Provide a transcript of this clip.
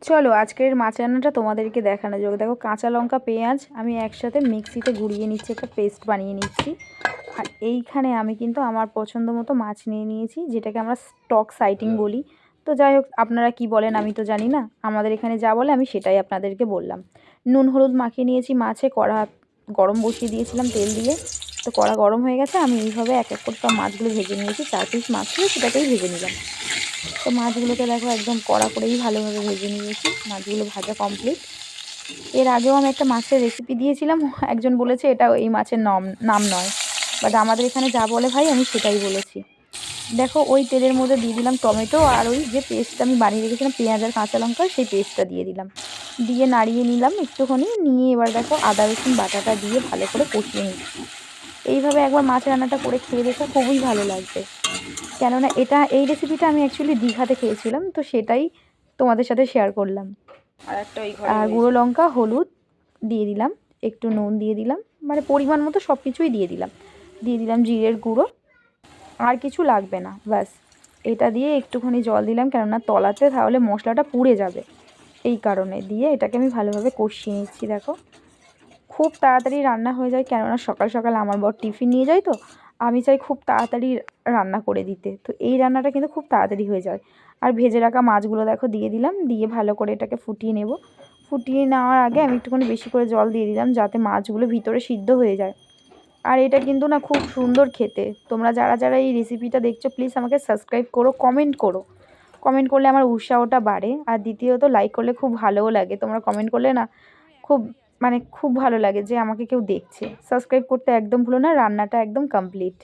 চলো আজকের মাছ রান্নাটা তোমাদেরকে দেখানো যাক। দেখো কাঁচা লঙ্কা পেঁয়াজ আমি একসাথে মিক্সিতে গুঁড়িয়ে নিচ্ছি, একটা পেস্ট বানিয়ে নিচ্ছি। আর এইখানে আমি কিন্তু আমার পছন্দ মতো মাছ নিয়ে নিয়েছি, যেটাকে আমরা স্টক সাইটিং বলি। তো যাই হোক, আপনারা কি বলেন আমি তো জানি না, আমাদের এখানে যা বলে আমি সেটাই আপনাদেরকে বললাম। নুন হলুদ মাখিয়ে নিয়েছি মাছে, কড়া গরম বসিয়ে দিয়েছিলাম তেল দিয়ে। তো কড়া গরম হয়ে গেছে, আমি এইভাবে এক এক করে সব মাছগুলো ভেজে নিয়েছি। 4 পিস মাছ ছিল, সেটাকেই ভেজে নিলাম। তো মাছগুলোকে দেখো একদম কড়া করেই ভালোভাবে ভেজে নিয়েছি। মাছগুলো ভাজা কমপ্লিট। এর আগেও আমি একটা মাছের রেসিপি দিয়েছিলাম, একজন বলেছে এটা এই মাছের নাম নয়, বাট আমাদের এখানে যা বলে ভাই আমি সেটাই বলেছি। দেখো ওই তেলের মধ্যে দিয়ে দিলাম টমেটো, আর ওই যে পেস্টটা আমি বানিয়ে রেখেছিলাম পেঁয়াজ আর কাঁচা লঙ্কা, সেই পেস্টটা দিয়ে দিলাম। দিয়ে নাড়িয়ে নিলাম একটুখানি, নিয়ে এবার দেখো আদা রসুন বাটাটা দিয়ে ভালো করে কষিয়ে নিচ্ছি। এইভাবে একবার মাছ রান্নাটা করে খেয়ে দেখো, খুবই ভালো লাগবে। কেননা এই রেসিপিটা আমি অ্যাকচুয়ালি দীঘাতে খেয়েছিলাম, তো সেটাই তোমাদের সাথে শেয়ার করলাম। আর গুঁড়ো লঙ্কা হলুদ দিয়ে দিলাম, একটু নুন দিয়ে দিলাম, মানে পরিমাণ মতো সব কিছুই দিয়ে দিলাম। দিয়ে দিলাম জিরের গুঁড়ো, আর কিছু লাগবে না, ব্যাস। এটা দিয়ে একটুখানি জল দিলাম, কেননা তলাতে তাহলে মশলাটা পুড়ে যাবে, এই কারণে। দিয়ে এটাকে আমি ভালোভাবে কষিয়ে নিচ্ছি। দেখো খুব তাড়াতাড়ি রান্না হয়ে যায়, কেননা সকাল সকাল আমার বর টিফিন নিয়ে যায়, তো আমি চাই খুব তাড়াতাড়ি রান্না করে দিতে। তো এই রান্নাটা কিন্তু খুব তাড়াতাড়ি হয়ে যায়। আর ভেজে রাখা মাছগুলো দেখো দিয়ে দিলাম, দিয়ে ভালো করে এটাকে ফুটিয়ে নেব। ফুটিয়ে নেওয়ার আগে আমি একটুখানি বেশি করে জল দিয়ে দিলাম, যাতে মাছগুলো ভিতরে সিদ্ধ হয়ে যায়। আর এটা কিন্তু না খুব সুন্দর খেতে। তোমরা যারা যারা এই রেসিপিটা দেখছো প্লিজ আমাকে সাবস্ক্রাইব করো, কমেন্ট করো। কমেন্ট করলে আমার উৎসাহটা বাড়ে। আর দ্বিতীয়ত লাইক করলে খুব ভালোও লাগে। তোমরা কমেন্ট করলে না খুব, মানে খুব ভালো লাগে যে আমাকে কেউ দেখছে। সাবস্ক্রাইব করতে একদম ভুলো না। রান্নাটা একদম কমপ্লিট।